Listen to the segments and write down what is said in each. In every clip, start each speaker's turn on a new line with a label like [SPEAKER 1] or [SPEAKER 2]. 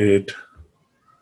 [SPEAKER 1] 8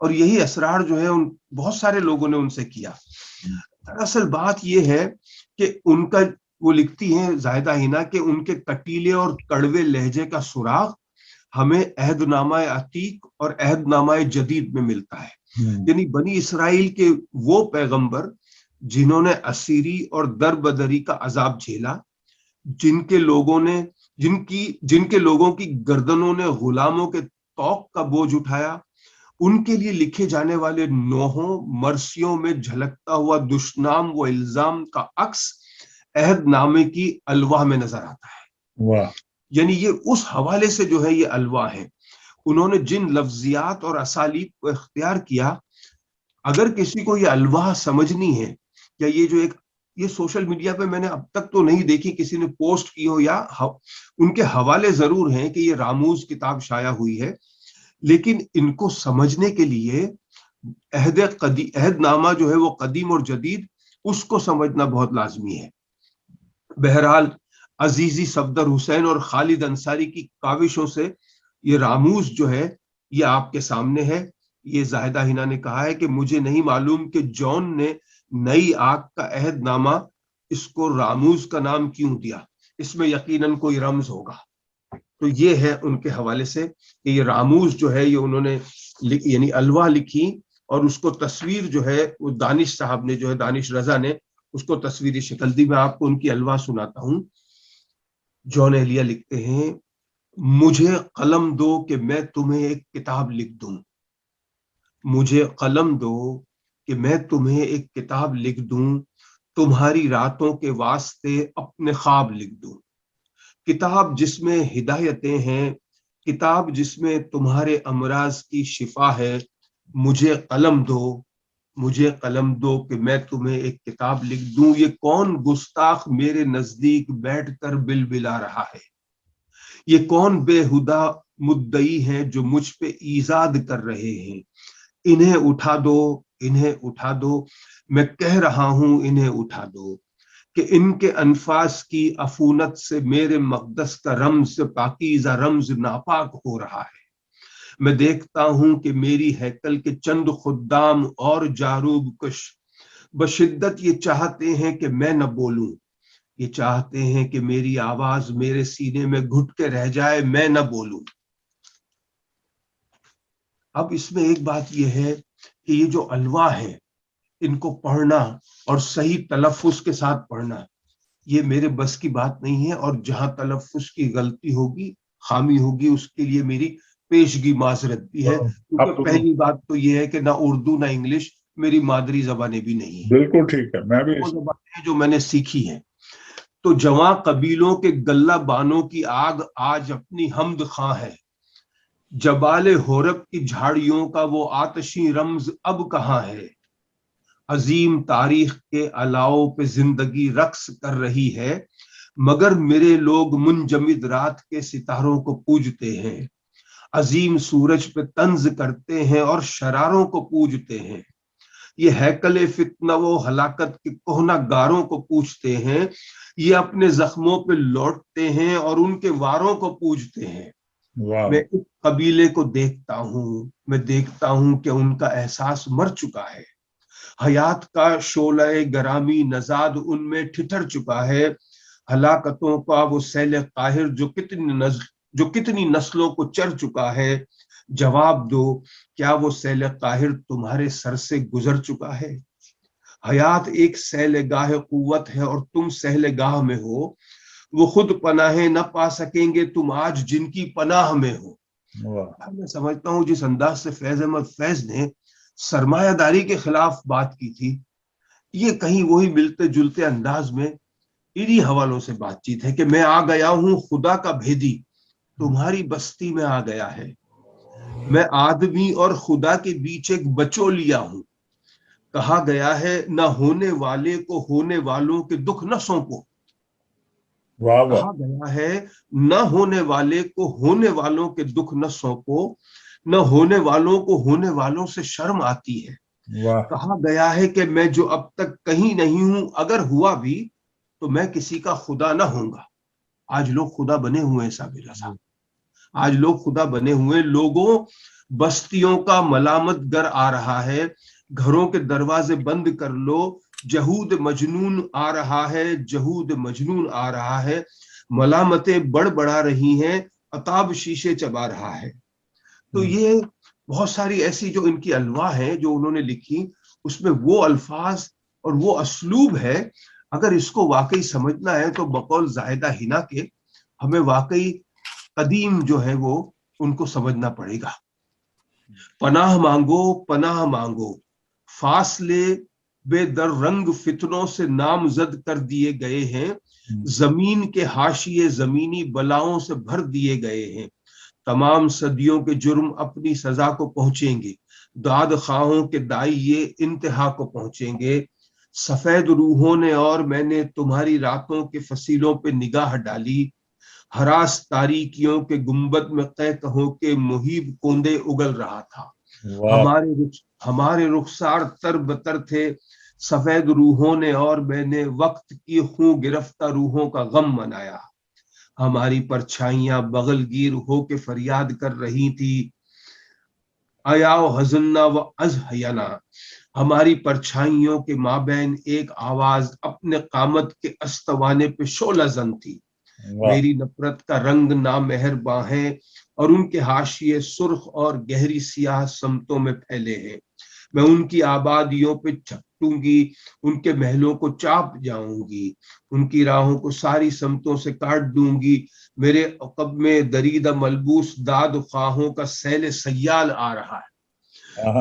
[SPEAKER 2] اور یہی اسرار جو ہے ان بہت سارے لوگوں نے ان سے کیا. دراصل بات یہ ہے کہ ان کا، وہ لکھتی ہیں زاہدہ ہینا کہ ان کے کٹیلے اور کڑوے لہجے کا سراغ ہمیں عہد نامہ عتیق اور عہد نامہ جدید میں ملتا ہے. یعنی بنی اسرائیل کے وہ پیغمبر جنہوں نے اسیری اور دربدری کا عذاب جھیلا، جن کے لوگوں کی گردنوں نے غلاموں کے توق کا بوجھ اٹھایا، ان کے لیے لکھے جانے والے نوحوں مرثیوں میں جھلکتا ہوا دشنام و الزام کا عکس عہد نامے کی الواح میں نظر آتا ہے.
[SPEAKER 1] واہ.
[SPEAKER 2] یعنی یہ اس حوالے سے جو ہے یہ الواح ہے. انہوں نے جن لفظیات اور اسالیب کو اختیار کیا، اگر کسی کو یہ الواح سمجھنی ہے، یا یہ سوشل میڈیا پہ میں نے اب تک تو نہیں دیکھی کسی نے پوسٹ کی ہو، یا ان کے حوالے ضرور ہیں کہ یہ راموز کتاب شائع ہوئی ہے، لیکن ان کو سمجھنے کے لیے عہد نامہ جو ہے وہ قدیم اور جدید، اس کو سمجھنا بہت لازمی ہے. بہرحال عزیزی صفدر حسین اور خالد انصاری کی کاوشوں سے یہ راموز جو ہے یہ آپ کے سامنے ہے. یہ زاہدہ ہینا نے کہا ہے کہ مجھے نہیں معلوم کہ جون نے نئی آگ کا عہد نامہ اس کو راموز کا نام کیوں دیا، اس میں یقیناً کوئی رمز ہوگا. تو یہ ہے ان کے حوالے سے کہ یہ راموز جو ہے یہ انہوں نے یعنی الواح لکھی، اور اس کو تصویر جو ہے وہ دانش صاحب نے جو ہے دانش رضا نے اس کو تصویری شکل دی. میں آپ کو ان کی الواح سناتا ہوں. جون ایلیا لکھتے ہیں، مجھے قلم دو کہ میں تمہیں ایک کتاب لکھ دوں. مجھے قلم دو کہ میں تمہیں ایک کتاب لکھ دوں، تمہاری راتوں کے واسطے اپنے خواب لکھ دوں. کتاب جس میں ہدایتیں ہیں، کتاب جس میں تمہارے امراض کی شفا ہے. مجھے قلم دو، مجھے قلم دو کہ میں تمہیں ایک کتاب لکھ دوں. یہ کون گستاخ میرے نزدیک بیٹھ کر بلبلا رہا ہے؟ یہ کون بے ہدا مدعی ہیں جو مجھ پہ ایزاد کر رہے ہیں؟ انہیں اٹھا دو، انہیں اٹھا دو، میں کہہ رہا ہوں انہیں اٹھا دو، کہ ان کے انفاس کی عفونت سے میرے مقدس کا رمز پاکیزہ رمز ناپاک ہو رہا ہے. میں دیکھتا ہوں کہ میری ہیکل کے چند خدام اور جاروب کش بشدت یہ چاہتے ہیں کہ میں نہ بولوں، یہ چاہتے ہیں کہ میری آواز میرے سینے میں گھٹ کے رہ جائے، میں نہ بولوں. اب اس میں ایک بات یہ ہے کہ یہ جو الواح ہے ان کو پڑھنا اور صحیح تلفظ کے ساتھ پڑھنا یہ میرے بس کی بات نہیں ہے، اور جہاں تلفظ کی غلطی ہوگی، خامی ہوگی، اس کے لیے میری پیشگی معذرت بھی ہے. کیونکہ پہلی بات تو یہ ہے کہ نہ اردو نہ انگلش میری مادری زبانیں بھی نہیں ہیں.
[SPEAKER 1] بالکل ٹھیک ہے، میں بھی
[SPEAKER 2] وہ زبانیں جو میں نے سیکھی ہیں. تو جواں قبیلوں کے گلہ بانوں کی آگ آج اپنی حمد خواں ہے. جبال ہورب کی جھاڑیوں کا وہ آتشی رمز اب کہاں ہے؟ عظیم تاریخ کے علاؤ پہ زندگی رقص کر رہی ہے، مگر میرے لوگ منجمد رات کے ستاروں کو پوجتے ہیں. عظیم سورج پہ طنز کرتے ہیں اور شراروں کو پوجتے ہیں. یہ ہیکل فتنہ و ہلاکت کے کوہنہ گاروں کو پوجتے ہیں. یہ اپنے زخموں پہ لوٹتے ہیں اور ان کے واروں کو پوجتے ہیں. میں اس قبیلے کو دیکھتا ہوں، میں دیکھتا ہوں کہ ان کا احساس مر چکا ہے. حیات کا شعلہ گرامی نژاد ان میں ٹھٹر چکا ہے. ہلاکتوں کا وہ سیل قاہر جو کتنی نسلوں کو چر چکا ہے. جواب دو، کیا وہ سیل قاہر تمہارے سر سے گزر چکا ہے؟ حیات ایک سیل گاہ قوت ہے اور تم سیل گاہ میں ہو. وہ خود پناہیں نہ پا سکیں گے تم آج جن کی پناہ میں ہو. میں سمجھتا ہوں جس انداز سے فیض احمد فیض نے سرمایہ داری کے خلاف بات کی تھی، یہ کہیں وہی ملتے جلتے انداز میں انہی حوالوں سے بات چیت ہے کہ میں آ گیا ہوں خدا کا بھیدی، تمہاری بستی میں آ گیا ہے. میں آدمی اور خدا کے بیچ ایک بچولیا ہوں. کہا گیا ہے نہ ہونے والے کو ہونے والوں کے دکھ نہ سونپو. کہا گیا ہے نہ ہونے والے کو ہونے والوں کے دکھ نہ سونپو، نہ ہونے والوں کو ہونے والوں سے شرم آتی ہے. کہا گیا ہے کہ میں جو اب تک کہیں نہیں ہوں، اگر ہوا بھی تو میں کسی کا خدا نہ ہوں گا. آج لوگ خدا بنے ہوئے ہیں صابر صاحب، آج لوگ خدا بنے ہوئے. لوگوں بستیوں کا ملامت گر آ رہا ہے، گھروں کے دروازے بند کر لو، جہود مجنون آ رہا ہے، جہود مجنون آ رہا ہے، ملامتیں بڑھا رہی ہیں، عتاب شیشے چبا رہا ہے۔ تو یہ بہت ساری ایسی جو ان کی الواح ہیں جو انہوں نے لکھی، اس میں وہ الفاظ اور وہ اسلوب ہے، اگر اس کو واقعی سمجھنا ہے تو بقول زاہدہ حنا کے ہمیں واقعی قدیم جو ہے وہ ان کو سمجھنا پڑے گا۔ پناہ مانگو پناہ مانگو، فاصلے بے در رنگ فتنوں سے نامزد کر دیے گئے ہیں، زمین کے حاشیے زمینی بلاؤں سے بھر دیے گئے ہیں، تمام صدیوں کے جرم اپنی سزا کو پہنچیں گے، داد خواہوں کے دائیں انتہا کو پہنچیں گے، سفید روحوں نے اور میں نے تمہاری راتوں کے فصیلوں پہ نگاہ ڈالی، ہراس تاریکیوں کے گنبد میں قہقہوں کے مہیب کوندے اگل رہا تھا، ہمارے رخسار تر بتر تھے، سفید روحوں نے اور میں نے وقت کی خوں گرفتہ روحوں کا غم منایا، ہماری پرچھائیاں بغل گیر ہو کے فریاد کر رہی تھی، آیاؤ حزننا و ازحینا، ہماری پرچھائیوں کے مابین ایک آواز اپنے قامت کے استوانے پہ شعلہ زن تھی، میری نفرت کا رنگ نامہرباں ہے اور ان کے حاشیے سرخ اور گہری سیاہ سمتوں میں پھیلے ہیں، میں ان کی آبادیوں پہ چھٹوں گی، ان کے محلوں کو چاپ جاؤں گی، ان کی راہوں کو ساری سمتوں سے کاٹ دوں گی، میرے عقب میں دریدہ ملبوس داد خواہوں کا سیل سیال آ رہا ہے۔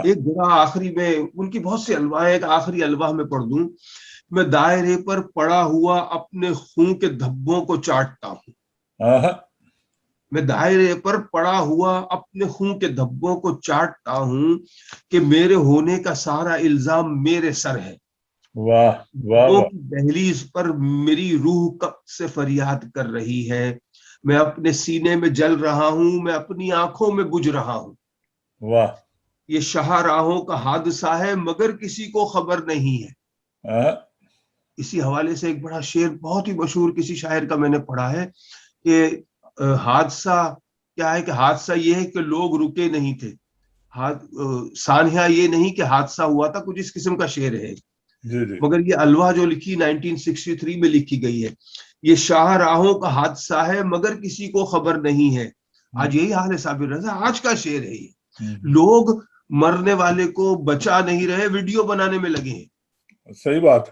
[SPEAKER 2] ایک جگہ آخری میں ان کی بہت سی الواح ہے، ایک آخری الواح میں پڑھ دوں، میں دائرے پر پڑا ہوا اپنے خون کے دھبوں کو چاٹتا ہوں، میں دائرے پر پڑا ہوا اپنے خون کے دھبوں کو چاٹتا ہوں کہ میرے ہونے کا سارا الزام میرے سر ہے، کی دہلیز پر میری روح کب سے فریاد کر رہی ہے، میں اپنے سینے میں جل رہا ہوں، میں اپنی آنکھوں میں بجھ رہا ہوں، یہ شاہراہوں کا حادثہ ہے مگر کسی کو خبر نہیں ہے۔ اسی حوالے سے ایک بڑا شعر بہت ہی مشہور کسی شاعر کا میں نے پڑھا ہے کہ حادثہ کیا ہے، کہ حادثہ یہ ہے کہ لوگ رکے نہیں تھے، سانحہ یہ نہیں کہ حادثہ ہوا تھا، کچھ اس قسم کا شعر ہے، مگر یہ الواح جو لکھی 1963 میں لکھی گئی ہے، یہ شاہراہوں کا حادثہ ہے مگر کسی کو خبر نہیں ہے۔ آج یہی حال ہے صابر رضا، آج کا شعر ہے یہ، لوگ مرنے والے کو بچا نہیں رہے، ویڈیو بنانے میں لگے ہیں،
[SPEAKER 1] صحیح بات،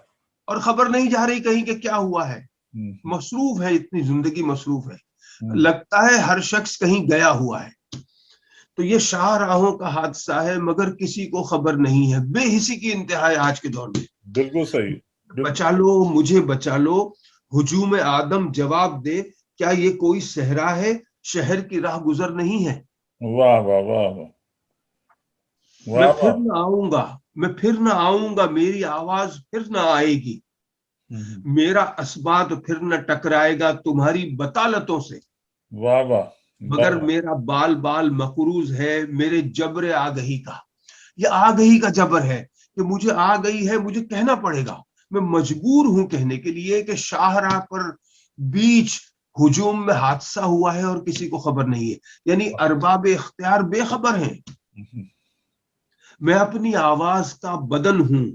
[SPEAKER 2] اور خبر نہیں جا رہی کہیں کہ کیا ہوا ہے، مصروف ہے، اتنی زندگی مصروف ہے، لگتا ہے ہر شخص کہیں گیا ہوا ہے۔ تو یہ شاہراہوں کا حادثہ ہے مگر کسی کو خبر نہیں ہے، بے حسی کی انتہا ہے آج کے دور میں۔
[SPEAKER 1] بالکل صحیح،
[SPEAKER 2] بچا لو مجھے بچا لو، ہجوم آدم جواب دے، کیا یہ کوئی صحرا ہے، شہر کی راہ گزر نہیں ہے۔
[SPEAKER 1] واہ واہ واہ واہ،
[SPEAKER 2] میں پھر نہ آؤں گا، میں پھر نہ آؤں گا، میری آواز پھر نہ آئے گی، میرا اسبات پھر نہ ٹکرائے گا تمہاری بطالتوں سے،
[SPEAKER 1] واہ واہ،
[SPEAKER 2] مگر میرا بال بال مقروض ہے میرے جبر آگہی کا، یہ آگہی کا جبر ہے کہ مجھے آ گئی ہے، مجھے کہنا پڑے گا، میں مجبور ہوں کہنے کے لیے کہ شاہراہ پر بیچ ہجوم میں حادثہ ہوا ہے اور کسی کو خبر نہیں ہے، یعنی ارباب اختیار بے خبر ہیں۔ میں اپنی آواز کا بدن ہوں،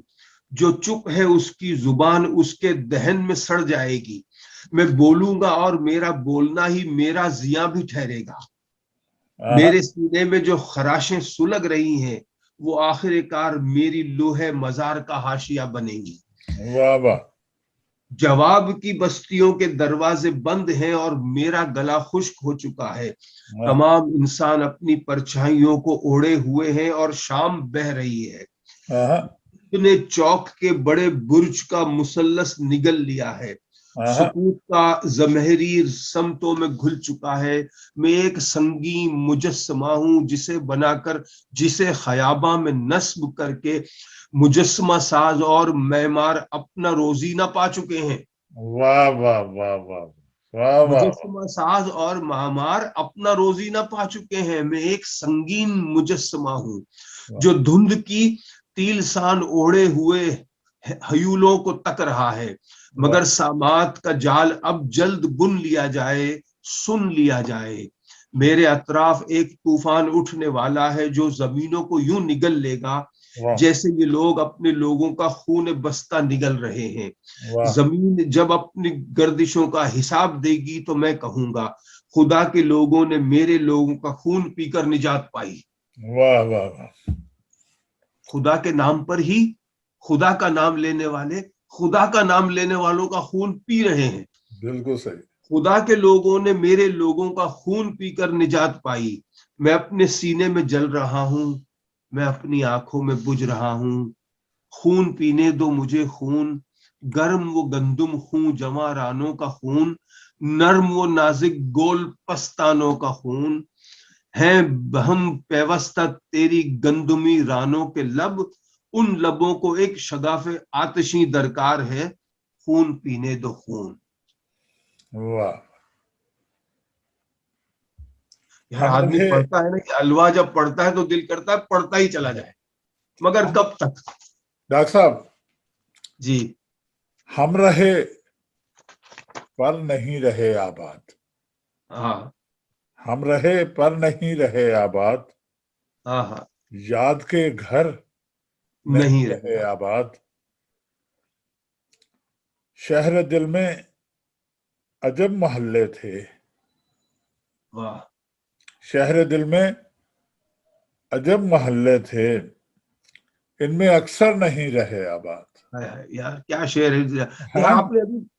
[SPEAKER 2] جو چپ ہے اس کی زبان اس کے دہن میں سڑ جائے گی، میں بولوں گا اور میرا بولنا ہی میرا زیاں بھی ٹھہرے گا، میرے سینے میں جو خراشیں سلگ رہی ہیں وہ آخر کار میری لوہے مزار کا حاشیہ بنے گی۔
[SPEAKER 1] واہ واہ،
[SPEAKER 2] جواب کی بستیوں کے دروازے بند ہیں اور میرا گلا خشک ہو چکا ہے، تمام انسان اپنی پرچھائیوں کو اوڑے ہوئے ہیں اور شام بہہ رہی ہے، نے چوک کے بڑے برج کا مثلث نگل لیا ہے، سکوت کا زمہریر سمتوں میں گھل چکا ہے، میں ایک سنگین مجسمہ ہوں جسے بنا کر، جسے خیاباں میں نصب کر کے مجسمہ ساز اور معمار اپنا روزی نہ پا چکے ہیں۔
[SPEAKER 1] واہ واہ واہ واہ واہ،
[SPEAKER 2] مجسمہ ساز اور معمار اپنا روزی نہ پا چکے ہیں، میں ایک سنگین مجسمہ ہوں جو دھند کی تیل سان اوڑے ہوئے ہیولوں کو تک رہا ہے، مگر سامات کا جال اب جلد بن لیا جائے، سن لیا جائے، میرے اطراف ایک طوفان اٹھنے والا ہے جو زمینوں کو یوں نگل لے گا جیسے یہ لوگ اپنے لوگوں کا خون بستہ نگل رہے ہیں. زمین جب اپنی گردشوں کا حساب دے گی تو میں کہوں گا خدا کے لوگوں نے میرے لوگوں کا خون پی کر نجات پائی.
[SPEAKER 1] واہ واہ واہ.
[SPEAKER 2] خدا کے نام پر ہی خدا کا نام لینے والے خدا کا نام لینے والوں کا خون پی رہے ہیں.
[SPEAKER 1] بالکل صحیح.
[SPEAKER 2] خدا کے لوگوں نے میرے لوگوں کا خون پی کر نجات پائی. میں اپنے سینے میں جل رہا ہوں, میں اپنی آنکھوں میں بجھ رہا ہوں. خون پینے دو مجھے خون, گرم وہ گندم خون جمع رانوں کا خون, نرم و نازک گول پستانوں کا خون. ہیں بہم پیوستہ تیری گندمی رانوں کے لب, ان لبوں کو ایک شگاف آتشی درکار ہے, خون پینے دو خون.
[SPEAKER 1] واہ.
[SPEAKER 2] یار آدمی پڑھتا ہے نا کہ الوا جب پڑھتا ہے تو دل کرتا ہے پڑھتا ہی چلا جائے, مگر کب تک.
[SPEAKER 1] ڈاکٹر صاحب
[SPEAKER 2] جی,
[SPEAKER 1] ہم رہے پر نہیں رہے آباد.
[SPEAKER 2] ہاں
[SPEAKER 1] ہم رہے پر نہیں رہے آباد,
[SPEAKER 2] ہاں ہاں,
[SPEAKER 1] یاد کے گھر نہیں رہے آباد. شہر دل میں عجب محلے تھے,
[SPEAKER 2] واہ,
[SPEAKER 1] شہر دل میں عجب محلے تھے, ان میں اکثر نہیں رہے آباد.
[SPEAKER 2] یار کیا شعر ہے.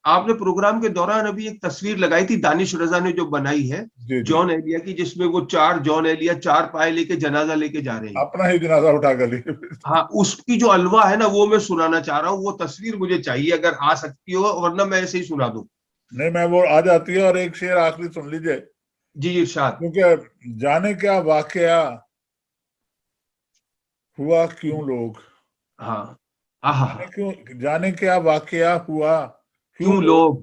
[SPEAKER 2] آپ نے پروگرام کے دوران ابھی ایک تصویر لگائی تھی دانش رضا نے جو بنائی ہے جان ایلیا کی, جس میں وہ 4 جان ایلیا 4 پائے لے کے جنازہ لے کے جا رہے ہیں,
[SPEAKER 1] اپنا ہی جنازہ اٹھا کر لی.
[SPEAKER 2] ہاں, اس کی جو الوا ہے نا وہ میں سنانا چاہ رہا ہوں. وہ تصویر مجھے چاہیے اگر آ سکتی ہو, ورنہ میں ایسے ہی سنا دوں.
[SPEAKER 1] نہیں, میں وہ آ جاتی ہے. اور ایک شعر آخری سن لیجئے.
[SPEAKER 2] جی ارشاد.
[SPEAKER 1] کیونکہ جانے کیا واقعہ ہوا کیوں لوگ,
[SPEAKER 2] ہاں
[SPEAKER 1] جانے کیا واقعہ ہوا
[SPEAKER 2] کیوں لوگ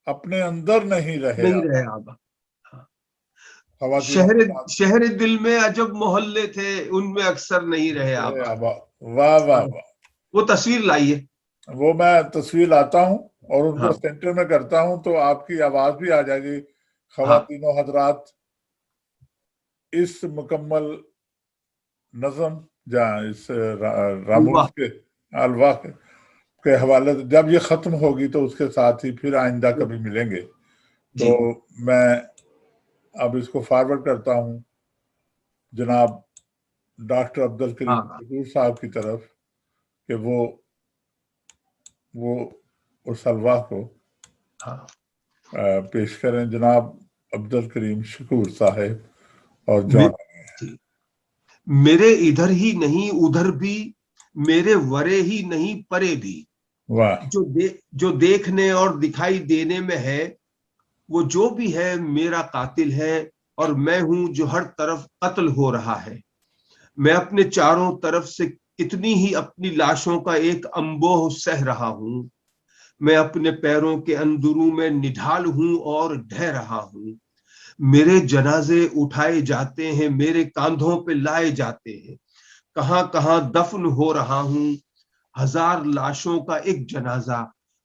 [SPEAKER 1] اپنے اندر نہیں رہے
[SPEAKER 2] آبا.
[SPEAKER 1] خواتین
[SPEAKER 2] شہر دل میں عجب محلے تھے, ان میں اکثر نہیں رہے آبا.
[SPEAKER 1] واہ واہ واہ.
[SPEAKER 2] وہ تصویر لائیے.
[SPEAKER 1] وہ میں تصویر لاتا ہوں اور ان
[SPEAKER 2] ہاں
[SPEAKER 1] کو سینٹر میں کرتا ہوں تو آپ کی آواز بھی آ جائے گی. خواتین و حضرات, اس مکمل نظم جہاں اس راموز کے الوا کے حوالے سے جب یہ ختم ہوگی تو اس کے ساتھ ہی پھر آئندہ کبھی ملیں گے. تو میں اب اس کو فارورڈ کرتا ہوں جناب ڈاکٹر عبدالکریم شکور صاحب کی طرف کہ وہ اس الوا کو پیش کریں. جناب عبدالکریم شکور صاحب اور جان.
[SPEAKER 2] میرے ادھر ہی نہیں ادھر بھی, میرے ورے ہی نہیں پرے بھی, جو دیکھنے اور دکھائی دینے میں ہے, وہ جو بھی ہے میرا قاتل ہے, اور میں ہوں جو ہر طرف قتل ہو رہا ہے. میں اپنے چاروں طرف سے کتنی ہی اپنی لاشوں کا ایک انبوہ سہ رہا ہوں. میں اپنے پیروں کے اندروں میں نڈھال ہوں اور ڈھہ رہا ہوں. میرے جنازے اٹھائے جاتے ہیں, میرے کاندھوں پہ لائے جاتے ہیں. کہاں کہاں دفن ہو رہا ہوں, 1000 لاشوں کا ایک جنازہ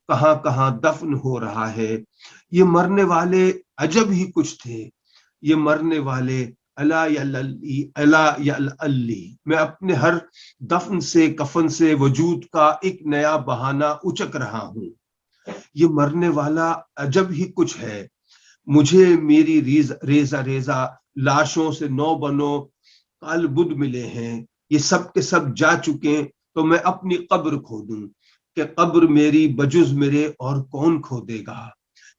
[SPEAKER 2] کہاں کہاں دفن ہو رہا ہے. یہ مرنے والے عجب ہی کچھ تھے, یہ مرنے والے الا یا علی. میں اپنے ہر دفن سے کفن سے وجود کا ایک نیا بہانہ اچک رہا ہوں. یہ مرنے والا عجب ہی کچھ ہے, مجھے میری ریزہ ریزہ لاشوں سے 9 بنو کال بدھ ملے ہیں. یہ سب کے سب جا چکے تو میں اپنی قبر کھودوں, کہ قبر میری بجز میرے اور کون کھودے گا.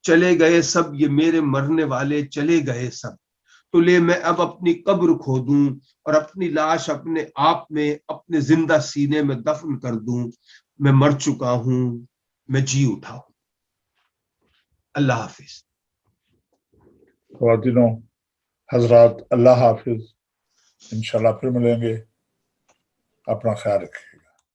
[SPEAKER 2] چلے گئے سب یہ میرے مرنے والے, چلے گئے سب, تو لے میں اب اپنی قبر کھودوں اور اپنی لاش اپنے آپ میں اپنے زندہ سینے میں دفن کر دوں. میں مر چکا ہوں, میں جی اٹھا ہوں. اللہ حافظ.
[SPEAKER 1] خواتینوں حضرات, اللہ حافظ. انشاءاللہ پھر ملیں گے. اپنا خیال رکھیں.